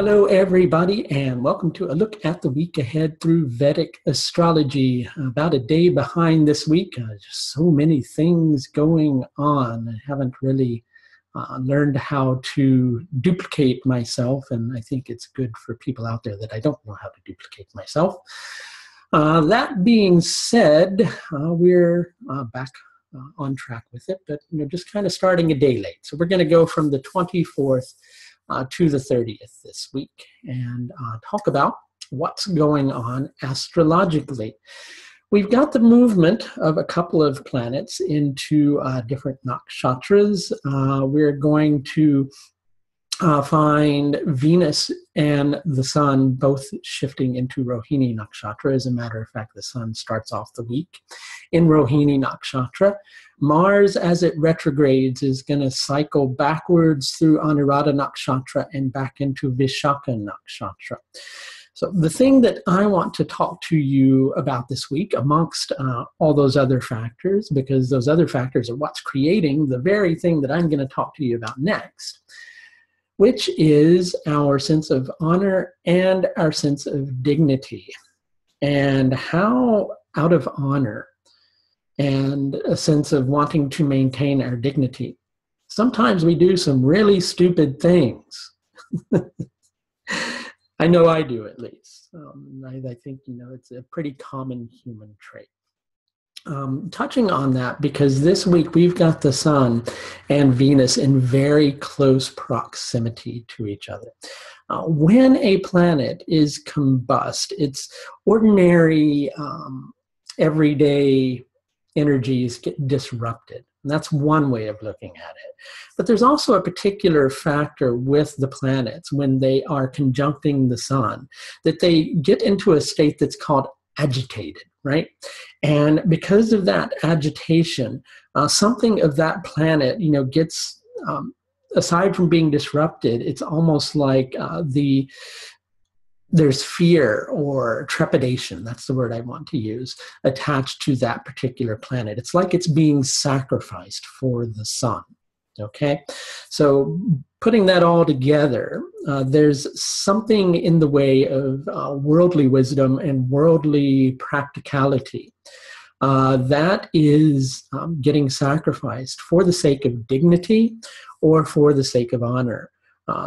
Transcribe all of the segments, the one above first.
Hello, everybody, and welcome to a look at the week ahead through Vedic astrology. About a day behind this week, just so many things going on. I haven't really learned how to duplicate myself, and I think it's good for people out there that I don't know how to duplicate myself. That being said, we're back on track with it, but just kind of starting a day late. So we're going to go from the 24th to the 30th this week and talk about what's going on astrologically. We've got the movement of a couple of planets into different nakshatras. We're going to find Venus and the Sun both shifting into Rohini Nakshatra. As a matter of fact, the Sun starts off the week in Rohini Nakshatra. Mars, as it retrogrades, is going to cycle backwards through Anuradha Nakshatra and back into Vishakha Nakshatra. So the thing that I want to talk to you about this week, amongst all those other factors, because those other factors are what's creating the very thing that I'm going to talk to you about next, which is our sense of honor and our sense of dignity, and how out of honor and a sense of wanting to maintain our dignity, sometimes we do some really stupid things. I know I do, at least. I think, it's a pretty common human trait. Touching on that, because this week we've got the Sun and Venus in very close proximity to each other. When a planet is combust, its ordinary, everyday energies get disrupted. And that's one way of looking at it. But there's also a particular factor with the planets when they are conjuncting the Sun, that they get into a state that's called agitated, right? And because of that agitation, something of that planet, gets, aside from being disrupted, it's almost like there's fear or trepidation, that's the word I want to use, attached to that particular planet. It's like it's being sacrificed for the Sun, okay? So putting that all together, there's something in the way of worldly wisdom and worldly practicality that is getting sacrificed for the sake of dignity or for the sake of honor.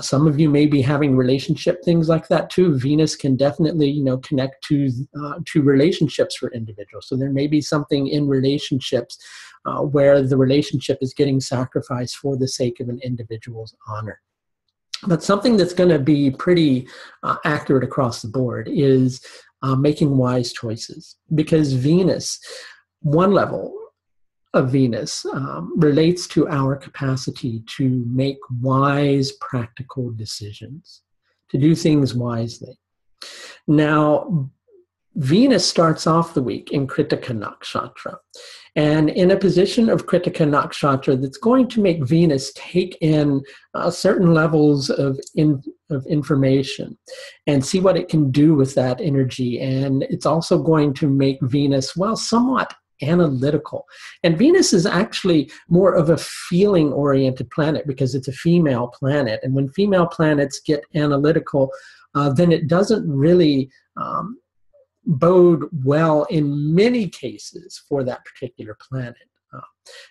Some of you may be having relationship things like that too. Venus can definitely, connect to relationships for individuals. So there may be something in relationships where the relationship is getting sacrificed for the sake of an individual's honor. But something that's going to be pretty accurate across the board is making wise choices, because Venus, one level of Venus, relates to our capacity to make wise, practical decisions, to do things wisely. Now, Venus starts off the week in Kritika Nakshatra, and in a position of Kritika Nakshatra that's going to make Venus take in certain levels of information and see what it can do with that energy. And it's also going to make Venus, somewhat analytical. And Venus is actually more of a feeling-oriented planet because it's a female planet. And when female planets get analytical, then it doesn't really bode well in many cases for that particular planet.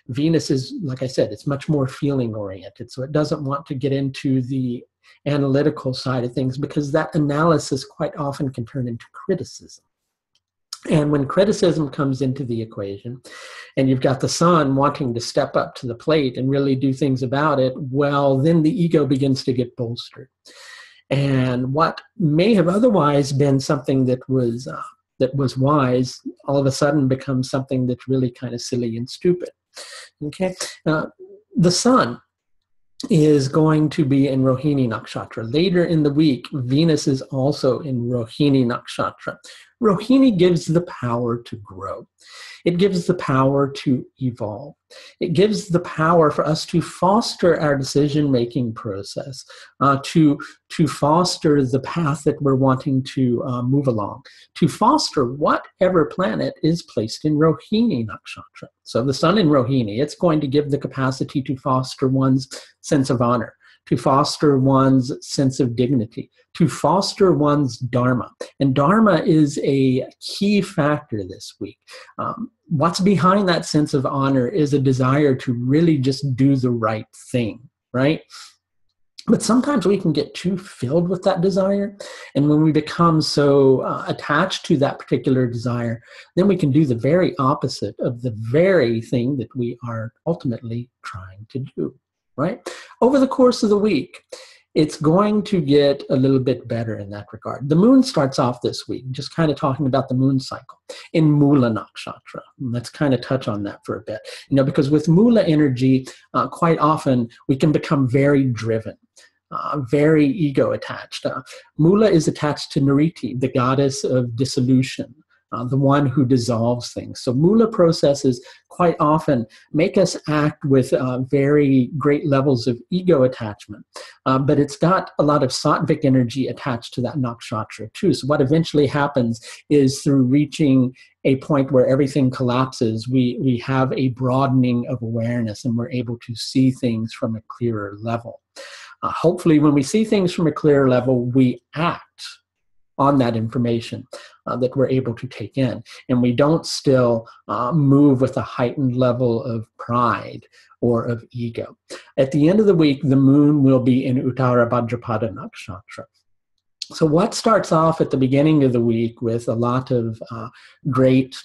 Venus is, like I said, it's much more feeling-oriented, so it doesn't want to get into the analytical side of things because that analysis quite often can turn into criticism. And when criticism comes into the equation, and you've got the Sun wanting to step up to the plate and really do things about it, then the ego begins to get bolstered. And what may have otherwise been something that was wise, all of a sudden becomes something that's really kind of silly and stupid. Okay, the Sun is going to be in Rohini Nakshatra. Later in the week, Venus is also in Rohini Nakshatra. Rohini gives the power to grow. It gives the power to evolve. It gives the power for us to foster our decision-making process, to foster the path that we're wanting to move along, to foster whatever planet is placed in Rohini Nakshatra. So the Sun in Rohini, it's going to give the capacity to foster one's sense of honor, to foster one's sense of dignity, to foster one's dharma. And dharma is a key factor this week. What's behind that sense of honor is a desire to really just do the right thing, right? But sometimes we can get too filled with that desire. And when we become so attached to that particular desire, then we can do the very opposite of the very thing that we are ultimately trying to do, right? Over the course of the week, it's going to get a little bit better in that regard. The moon starts off this week, just kind of talking about the moon cycle in Mula Nakshatra. Let's kind of touch on that for a bit, because with Mula energy, quite often we can become very driven. Very ego attached. Mula is attached to Nariti, the goddess of dissolution, the one who dissolves things. So Mula processes quite often make us act with very great levels of ego attachment, but it's got a lot of sattvic energy attached to that nakshatra too. So what eventually happens is through reaching a point where everything collapses, we have a broadening of awareness and we're able to see things from a clearer level. Hopefully, when we see things from a clearer level, we act on that information that we're able to take in. And we don't still move with a heightened level of pride or of ego. At the end of the week, the moon will be in Uttara Bhadrapada Nakshatra. So what starts off at the beginning of the week with a lot of great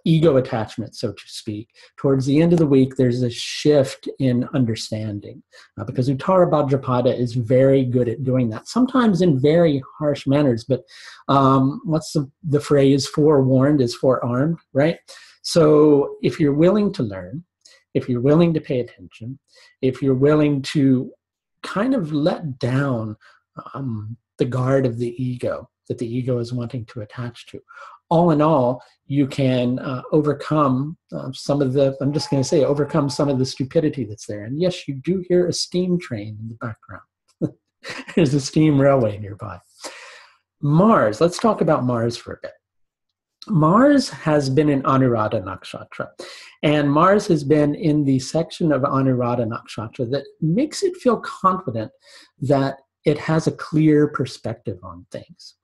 ego attachment, so to speak, towards the end of the week, there's a shift in understanding because Uttara Bhadrapada is very good at doing that, sometimes in very harsh manners, but what's the phrase, forewarned is forearmed, right? So if you're willing to learn, if you're willing to pay attention, if you're willing to kind of let down the guard of the ego that the ego is wanting to attach to, all in all, you can overcome some of the, I'm just going to say, overcome some of the stupidity that's there. And yes, you do hear a steam train in the background. There's a steam railway nearby. Mars, let's talk about Mars for a bit. Mars has been in Anuradha Nakshatra, and Mars has been in the section of Anuradha Nakshatra that makes it feel confident that it has a clear perspective on things.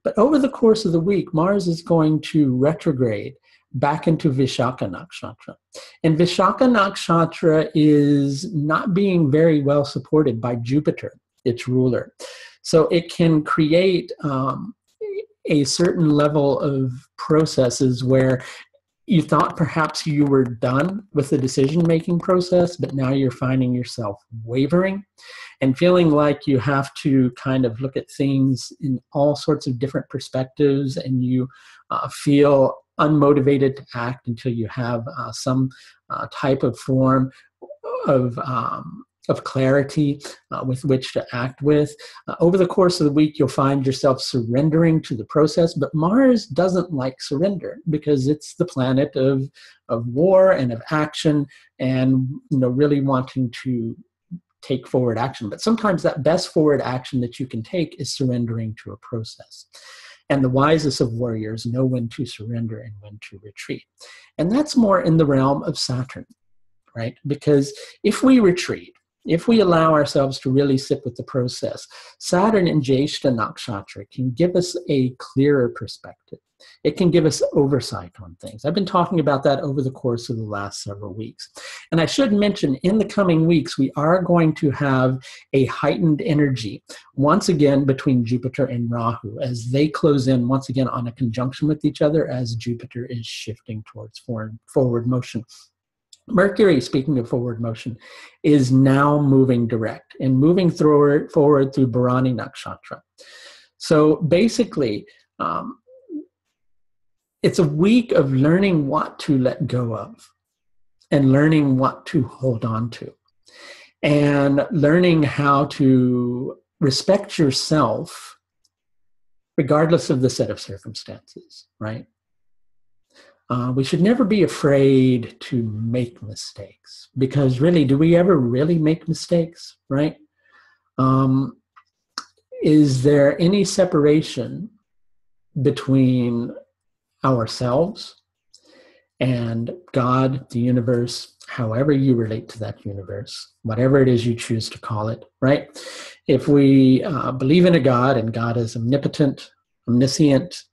But over the course of the week, Mars is going to retrograde back into Vishakha Nakshatra. And Vishakha Nakshatra is not being very well supported by Jupiter, its ruler. So it can create a certain level of processes where you thought perhaps you were done with the decision-making process, but now you're finding yourself wavering and feeling like you have to kind of look at things in all sorts of different perspectives, and you feel unmotivated to act until you have some type of form of clarity with which to act with. Over the course of the week, you'll find yourself surrendering to the process, but Mars doesn't like surrender because it's the planet of war and of action and really wanting to take forward action. But sometimes that best forward action that you can take is surrendering to a process. And the wisest of warriors know when to surrender and when to retreat. And that's more in the realm of Saturn, right? Because if we retreat, if we allow ourselves to really sit with the process, Saturn in Jyeshta Nakshatra can give us a clearer perspective. It can give us oversight on things. I've been talking about that over the course of the last several weeks. And I should mention, in the coming weeks, we are going to have a heightened energy, once again, between Jupiter and Rahu, as they close in, once again, on a conjunction with each other as Jupiter is shifting towards forward motion. Mercury, speaking of forward motion, is now moving direct and moving forward through Bharani Nakshatra. So basically, it's a week of learning what to let go of and learning what to hold on to and learning how to respect yourself regardless of the set of circumstances, right? We should never be afraid to make mistakes, because really, do we ever really make mistakes, right? Is there any separation between ourselves and God, the universe, however you relate to that universe, whatever it is you choose to call it, right? If we believe in a God, and God is omnipotent, omniscient,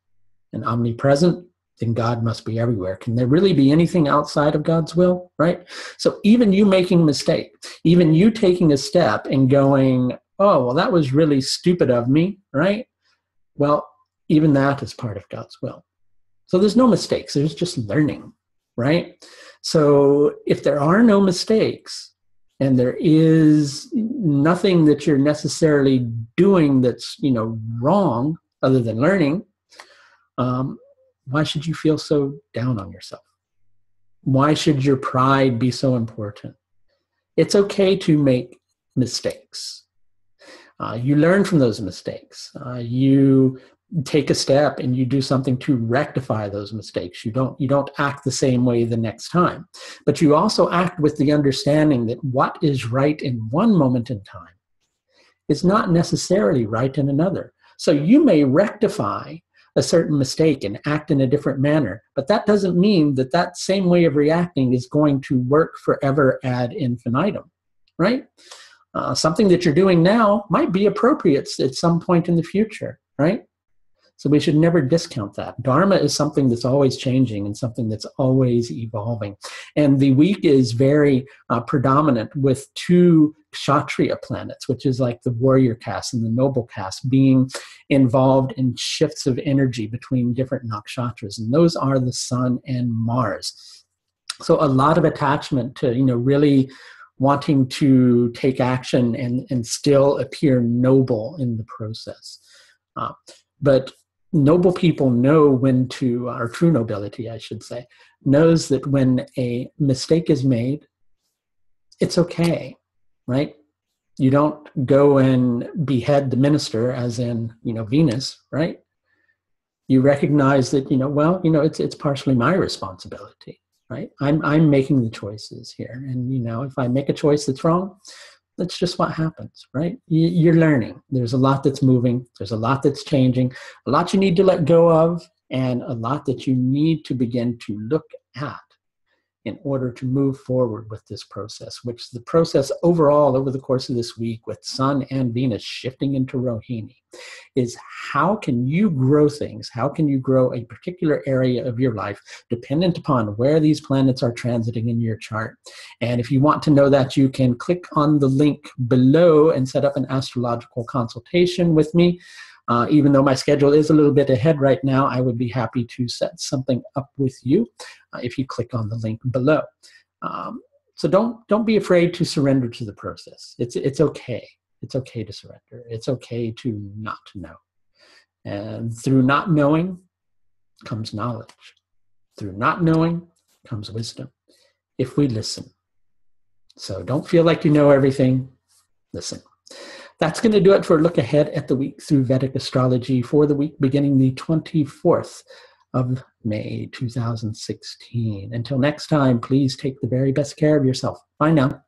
and omnipresent, then God must be everywhere. Can there really be anything outside of God's will, right? So even you making a mistake, even you taking a step and going, oh, well, that was really stupid of me, right? Well, even that is part of God's will. So there's no mistakes, there's just learning, right? So if there are no mistakes, and there is nothing that you're necessarily doing that's, wrong other than learning, why should you feel so down on yourself? Why should your pride be so important? It's okay to make mistakes. You learn from those mistakes. You take a step and you do something to rectify those mistakes. You don't act the same way the next time. But you also act with the understanding that what is right in one moment in time is not necessarily right in another. So you may rectify a certain mistake and act in a different manner, but that doesn't mean that that same way of reacting is going to work forever ad infinitum, right? Something that you're doing now might be appropriate at some point in the future, right? So we should never discount that. Dharma is something that's always changing and something that's always evolving. And the week is very predominant with two Kshatriya planets, which is like the warrior caste and the noble caste, being involved in shifts of energy between different nakshatras. And those are the Sun and Mars. So a lot of attachment to, really wanting to take action and still appear noble in the process. But noble people know when to, or true nobility, I should say, knows that when a mistake is made, it's okay, right? You don't go and behead the minister, as in, Venus, right? You recognize that, it's partially my responsibility, right? I'm making the choices here. And, if I make a choice that's wrong, that's just what happens, right? You're learning. There's a lot that's moving. There's a lot that's changing, a lot you need to let go of, and a lot that you need to begin to look at in order to move forward with this process, which the process overall over the course of this week with Sun and Venus shifting into Rohini is how can you grow things? How can you grow a particular area of your life dependent upon where these planets are transiting in your chart? And if you want to know that, you can click on the link below and set up an astrological consultation with me. Even though my schedule is a little bit ahead right now, I would be happy to set something up with you if you click on the link below. So don't be afraid to surrender to the process. It's okay. It's okay to surrender. It's okay to not know. And through not knowing comes knowledge. Through not knowing comes wisdom, if we listen. So don't feel like you know everything. Listen. That's going to do it for a look ahead at the week through Vedic astrology for the week beginning the 24th of May, 2016. Until next time, please take the very best care of yourself. Bye now.